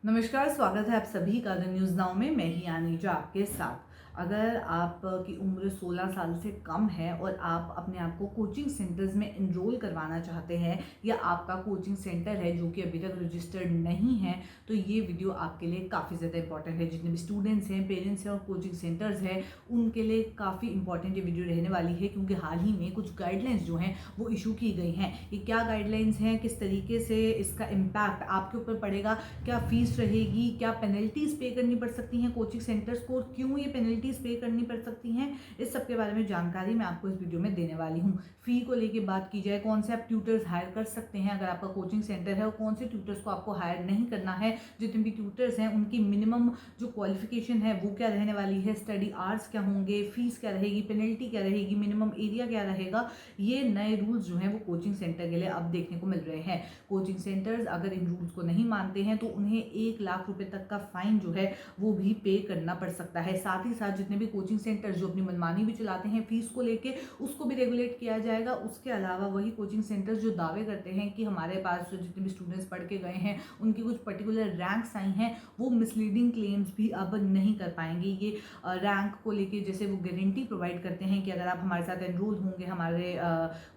नमस्कार, स्वागत है आप सभी का द न्यूज़ नाउ में। मैं ही आनीजा आपके साथ। अगर आपकी उम्र 16 साल से कम है और आप अपने आप को कोचिंग सेंटर्स में एनरोल करवाना चाहते हैं या आपका कोचिंग सेंटर है जो कि अभी तक रजिस्टर्ड नहीं है, तो ये वीडियो आपके लिए काफ़ी ज़्यादा इंपॉर्टेंट है। जितने भी स्टूडेंट्स हैं, पेरेंट्स हैं और कोचिंग सेंटर्स हैं, उनके लिए काफ़ी इंपॉर्टेंट ये वीडियो रहने वाली है, क्योंकि हाल ही में कुछ गाइडलाइंस जो हैं वो इशू की गई हैं। ये क्या गाइडलाइंस हैं, किस तरीके से इसका इम्पैक्ट आपके ऊपर पड़ेगा, क्या फीस रहेगी, क्या पेनल्टीज पे करनी पड़ सकती हैं कोचिंग सेंटर्स को, क्यों ये पेनल्टीज पे करनी पड़ सकती हैं, इस सब के बारे में जानकारी मैं आपको इस वीडियो में देने वाली हूँ। फी को लेके बात की जाए, कौन से आप ट्यूटर्स हायर कर सकते हैं अगर आपका कोचिंग सेंटर है, और कौन से ट्यूटर्स को आपको हायर नहीं करना है। जितने भी ट्यूटर्स हैं उनकी मिनिमम जो क्वालिफिकेशन है वो क्या रहने वाली है, स्टडी आवर्स क्या होंगे, फीस क्या रहेगी, पेनल्टी क्या रहेगी, मिनिमम एरिया क्या रहेगा, ये नए रूल्स जो हैं वो कोचिंग सेंटर के लिए अब देखने को मिल रहे हैं। कोचिंग सेंटर्स अगर इन रूल्स को नहीं मानते हैं तो उन्हें 1 लाख रुपए तक का फाइन जो है वो भी पे करना पड़ सकता है। साथ ही साथ जितने भी कोचिंग सेंटर्स जो अपनी मनमानी भी चलाते हैं फीस को लेके, उसको भी रेगुलेट किया जाएगा। उसके अलावा वही कोचिंग सेंटर्स जो दावे करते हैं कि हमारे पास जो जितने भी स्टूडेंट्स पढ़ के गए हैं उनकी कुछ पर्टिकुलर रैंक्स आई हैं, वो मिसलीडिंग क्लेम्स भी अब नहीं कर पाएंगे। ये रैंक को लेके जैसे वो गारंटी प्रोवाइड करते हैं कि अगर आप हमारे साथ एनरोल होंगे, हमारे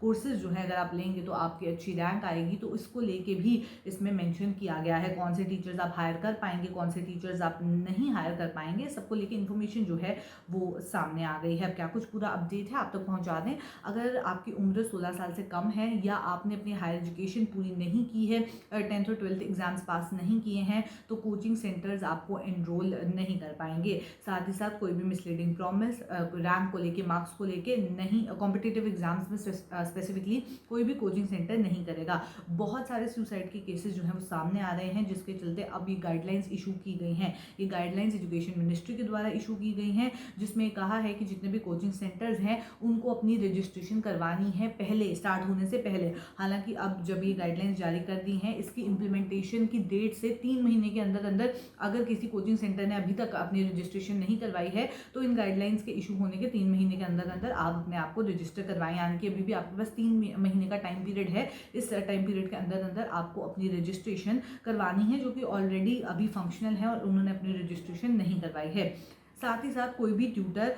कोर्सेज जो है अगर आप लेंगे तो आपकी अच्छी रैंक आएगी, तो इसको लेके भी इसमें मेंशन किया गया है कौन से टीचर्स आप हायर कर पाएंगे, कौन से टीचर्स आप नहीं हायर कर पाएंगे। सबको लेके इन्फॉर्मेशन जो है वो सामने आ गई है। अब क्या कुछ पूरा अपडेट है आप तक पहुंचा दें। अगर आपकी उम्र 16 साल से कम है या आपने अपनी हायर एजुकेशन पूरी नहीं की है, 10th और 12th एग्जाम्स पास नहीं किए हैं, तो कोचिंग सेंटर्स आपको एनरोल नहीं कर पाएंगे। साथ ही साथ कोई भी मिसलीडिंग प्रॉमिस रैंक को लेके, मार्क्स को लेके नहीं, कॉम्पिटिटिव एग्जाम्स में स्पेसिफिकली कोई भी कोचिंग सेंटर नहीं करेगा। बहुत सारे सुसाइड के केसेस जो हैं वो सामने आ रहे हैं, जिसके चलते अब ये गाइडलाइंस इशू की गई हैं। ये गाइडलाइंस एजुकेशन मिनिस्ट्री के द्वारा इशू की गई हैं, जिसमें कहा है कि जितने भी कोचिंग सेंटर्स हैं उनको अपनी रजिस्ट्रेशन करवानी है पहले, स्टार्ट होने से पहले। हालांकि अब जब ये गाइडलाइंस जारी कर दी हैं, इसकी इम्प्लीमेंटेशन की डेट से 3 महीने के अंदर अंदर अगर किसी कोचिंग सेंटर ने अभी तक अपनी रजिस्ट्रेशन नहीं करवाई है, तो इन गाइडलाइंस के इशू होने के 3 महीने के अंदर अंदर आप अपने आप को रजिस्टर करवाएं। यानी कि अभी भी आपके पास 3 महीने का टाइम पीरियड है। इस टाइम पीरियड के अंदर अंदर आपको अपनी रजिस्ट्रेशन करवानी है, जो कि ऑलरेडी अभी फंक्शनल है और उन्होंने अपनी रजिस्ट्रेशन नहीं करवाई है। साथ ही साथ कोई भी ट्यूटर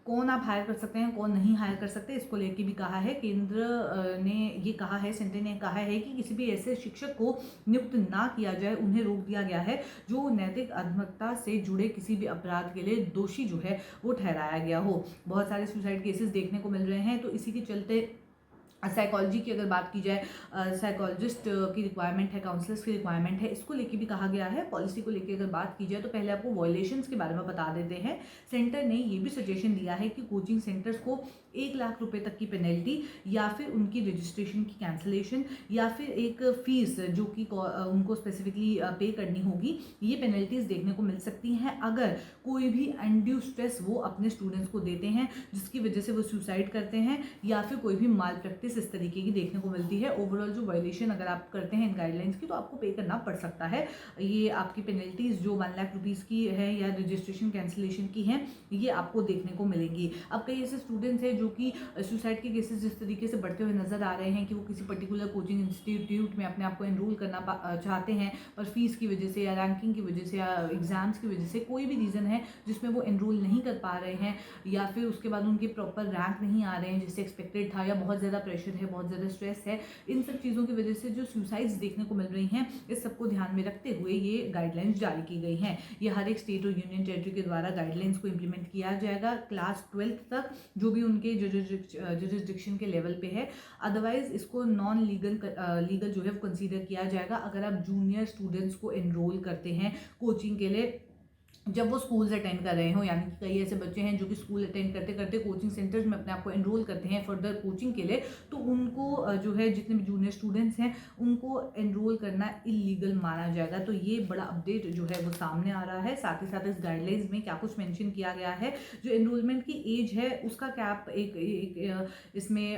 कौन आप हायर कर सकते हैं, कौन नहीं हायर कर सकते, इसको लेके भी कहा है। केंद्र ने ये कहा है, सेंटर ने कहा है कि किसी भी ऐसे शिक्षक को नियुक्त ना किया जाए, उन्हें रोक दिया गया है जो नैतिक अधमता से जुड़े किसी भी अपराध के लिए दोषी जो है वो ठहराया गया हो। बहुत सारे सुसाइड केसेस देखने को मिल रहे हैं, तो इसी के चलते साइकोलॉजी की अगर बात की जाए, साइकोलॉजिस्ट की रिक्वायरमेंट है, काउंसलर्स की रिक्वायरमेंट है, इसको लेके भी कहा गया है। पॉलिसी को लेके अगर बात की जाए तो पहले आपको वॉयलेशंस के बारे में बता देते हैं। सेंटर ने ये भी सजेशन दिया है कि कोचिंग सेंटर्स को 1 लाख रुपए तक की पेनल्टी या फिर उनकी रजिस्ट्रेशन की कैंसिलेशन या फिर एक फीस जो कि उनको स्पेसिफिकली पे करनी होगी, ये पेनल्टीज देखने को मिल सकती हैं अगर कोई भी अनड्यू स्ट्रेस वो अपने स्टूडेंट्स को देते हैं, जिसकी वजह से वो सुसाइड करते हैं, या फिर कोई भी माल प्रैक्टिस इस तरीके की देखने को मिलती है। ओवरऑल जो वायलेशन अगर आप करते हैं इन गाइडलाइंस की, तो आपको पे करना पड़ सकता है। ये आपकी पेनल्टीज जो 1 लाख रुपीज़ की है या रजिस्ट्रेशन कैंसिलेशन की है, ये आपको देखने को मिलेंगी। अब कई ऐसे स्टूडेंट्स हैं जो कि सुसाइड के केसेस जिस तरीके से बढ़ते हुए नजर आ रहे हैं कि वो किसी पर्टिकुलर कोचिंग इंस्टीट्यूट में अपने आप को एनरोल करना चाहते हैं, पर फीस की वजह से या रैंकिंग की वजह से या एग्जाम्स की वजह से, कोई भी रीज़न है जिसमें वो एनरोल नहीं कर पा रहे हैं, या फिर उसके बाद उनके प्रॉपर रैंक नहीं आ रहे हैं जैसे एक्सपेक्टेड था, या बहुत ज़्यादा प्रेशर है, बहुत ज़्यादा स्ट्रेस है, इन सब चीज़ों की वजह से जो सुसाइड्स देखने को मिल रही हैं, इस सबको ध्यान में रखते हुए ये गाइडलाइंस जारी की गई हैं। ये हर एक स्टेट और यूनियन टेरिटरी के द्वारा गाइडलाइंस को इंप्लीमेंट किया जाएगा क्लास 12th तक, जो भी उनके जुरिस्डिक्शन के लेवल पे है। अदरवाइज इसको नॉन लीगल जो है वो कंसीडर किया जाएगा अगर आप जूनियर स्टूडेंट्स को एनरोल करते हैं कोचिंग के लिए जब वो स्कूल्स अटेंड कर रहे हो। यानी कि कई ऐसे बच्चे हैं जो कि स्कूल अटेंड करते करते कोचिंग सेंटर्स में अपने आप को एनरोल करते हैं फर्दर कोचिंग के लिए, तो उनको जो है जितने भी जूनियर स्टूडेंट्स हैं उनको एनरोल करना इलीगल माना जाएगा। तो ये बड़ा अपडेट जो है वो सामने आ रहा है। साथ ही साथ इस गाइडलाइंस में क्या कुछ मेंशन किया गया है, जो एनरोलमेंट की एज है उसका कैप इसमें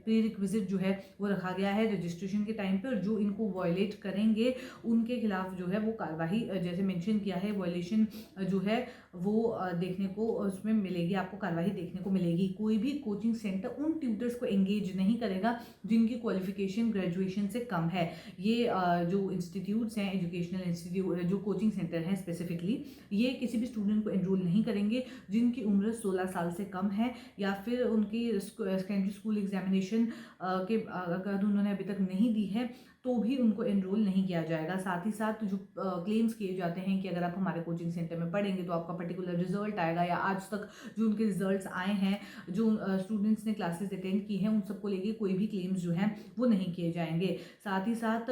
प्री रिक्विजिट जो है वो रखा गया है रजिस्ट्रेशन के टाइम पे, और जो इनको वायलेट करेंगे उनके खिलाफ जो है वो कार्रवाई जैसे मेंशन किया है, वायलेशन एक्शन जो है वो देखने को उसमें मिलेगी, आपको कार्रवाई देखने को मिलेगी। कोई भी कोचिंग सेंटर उन ट्यूटर्स को एंगेज नहीं करेगा जिनकी क्वालिफिकेशन ग्रेजुएशन से कम है। ये जो इंस्टीट्यूट्स हैं, एजुकेशनल इंस्टीट्यूट, जो कोचिंग सेंटर हैं स्पेसिफिकली, ये किसी भी स्टूडेंट को एनरोल नहीं करेंगे जिनकी उम्र 16 साल से कम है, या फिर उनकी सेकेंडरी स्कूल एग्जामिनेशन के अगर उन्होंने अभी तक नहीं दी है तो भी उनको एनरोल नहीं किया जाएगा। साथ ही साथ जो क्लेम्स किए जाते हैं कि अगर आप हमारे कोचिंग सेंटर में पढ़ेंगे तो आपका पर्टिकुलर रिजल्ट आएगा, या आज तक जो उनके रिजल्ट्स आए हैं, जो स्टूडेंट्स ने क्लासेस अटेंड की हैं, उन सबको लेके कोई भी क्लेम्स जो हैं वो नहीं किए जाएंगे। साथ ही साथ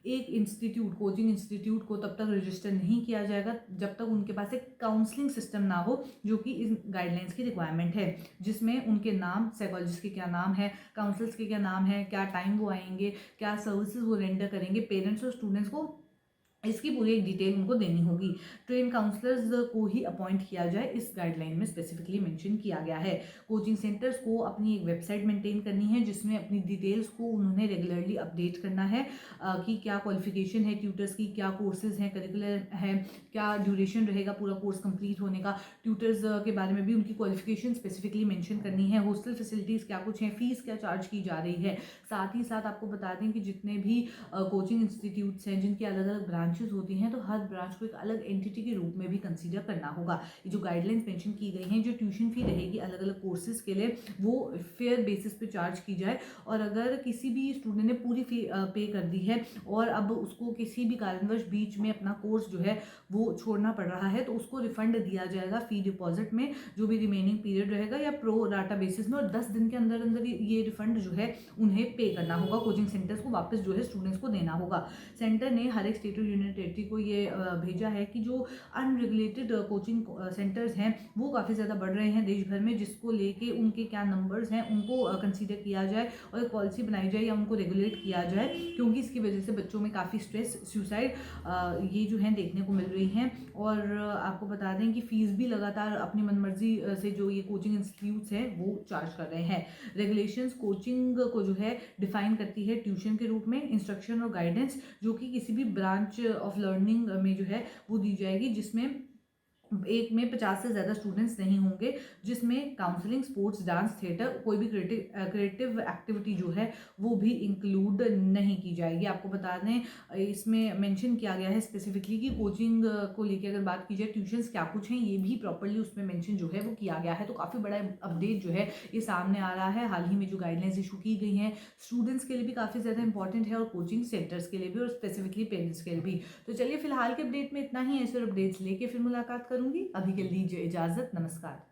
एक इंस्टीट्यूट, कोचिंग इंस्टीट्यूट को तब तक रजिस्टर नहीं किया जाएगा जब तक उनके पास एक काउंसलिंग सिस्टम ना हो, जो कि इन गाइडलाइंस की रिक्वायरमेंट है, जिसमें उनके नाम, साइकोलॉजिस्ट के क्या नाम है, काउंसलर्स के क्या नाम है, क्या टाइम वो आएंगे, क्या सर्विसेज वो रेंडर करेंगे, पेरेंट्स और स्टूडेंट्स को इसकी पूरी एक डिटेल उनको देनी होगी। ट्रेन काउंसलर्स को ही अपॉइंट किया जाए, इस गाइडलाइन में स्पेसिफिकली मेंशन किया गया है। कोचिंग सेंटर्स को अपनी एक वेबसाइट मेंटेन करनी है जिसमें अपनी डिटेल्स को उन्होंने रेगुलरली अपडेट करना है कि क्या क्वालिफिकेशन है ट्यूटर्स की, क्या कोर्सेज हैं, करिकुलर है, क्या ड्यूरेशन रहेगा पूरा कोर्स कंप्लीट होने का, ट्यूटर्स के बारे में भी उनकी क्वालिफिकेशन स्पेसिफिकली मेंशन करनी है, हॉस्टल फैसिलिटीज़ क्या कुछ हैं, फीस क्या चार्ज की जा रही है। साथ ही साथ आपको बता दें कि जितने भी कोचिंग इंस्टीट्यूट्स हैं जिनकी अलग अलग ब्रांचेस होती हैं, तो हर ब्रांच को एक अलग एंटिटी के रूप में भी कंसीडर करना होगा। ये जो गाइडलाइंस मेंशन की गई हैं, जो ट्यूशन फी रहेगी अलग अलग कोर्सेज के लिए, वो फेयर बेसिस पे चार्ज की जाए, और अगर किसी भी स्टूडेंट ने पूरी फी पे कर दी है और अब उसको किसी भी कारणवश बीच में अपना कोर्स जो है वो छोड़ना पड़ रहा है, तो उसको रिफंड दिया जाएगा फी डिपॉजिट में, जो भी रिमेनिंग पीरियड रहेगा, या प्रो डाटा बेसिस में, और 10 दिन के अंदर अंदर ये रिफंड जो है उन्हें पे करना होगा, कोचिंग सेंटर्स को वापस जो है स्टूडेंट्स को देना होगा। सेंटर ने हर एक स्टेट और यूनियन टेरिटरी को ये भेजा है कि जो अनरेगुलेटेड कोचिंग सेंटर्स हैं वो काफ़ी ज़्यादा बढ़ रहे हैं देश भर में, जिसको लेके उनके क्या नंबर्स हैं उनको कंसीडर किया जाए और एक पॉलिसी बनाई जाए या उनको रेगुलेट किया जाए, क्योंकि इसकी वजह से बच्चों में काफ़ी स्ट्रेस, सुसाइड ये जो है देखने को मिल रही हैं। और आपको बता दें कि फ़ीस भी लगातार अपनी मनमर्जी से जो ये कोचिंग इंस्टीट्यूट्स हैं वो चार्ज कर रहे हैं। रेगुलेशंस कोचिंग को जो है डिफाइन करती है ट्यूशन के रूप में, इंस्ट्रक्शन और गाइडेंस जो कि किसी भी ब्रांच ऑफ लर्निंग में जो है वो दी जाएगी, जिसमें एक में 50 से ज़्यादा स्टूडेंट्स नहीं होंगे, जिसमें काउंसलिंग, स्पोर्ट्स, डांस, थिएटर, कोई भी क्रिएटिव एक्टिविटी जो है वो भी इंक्लूड नहीं की जाएगी। आपको बता दें इसमें मेंशन किया गया है स्पेसिफिकली कि कोचिंग को लेकर अगर बात की जाए, ट्यूशन्स क्या कुछ हैं ये भी प्रॉपर्ली उसमें मेंशन जो है वो किया गया है। तो काफ़ी बड़ा अपडेट जो है ये सामने आ रहा है हाल ही में, जो गाइडलाइंस इशू की गई हैं स्टूडेंट्स के लिए भी काफ़ी ज़्यादा इंपॉर्टेंट है, और कोचिंग सेंटर्स के लिए भी, और स्पेसिफिकली पेरेंट्स के लिए भी। तो चलिए फिलहाल के अपडेट में इतना ही, ऐसे अपडेट्स लेके फिर मुलाकात करूंगी। अभी के लिए दीजिए इजाजत, नमस्कार।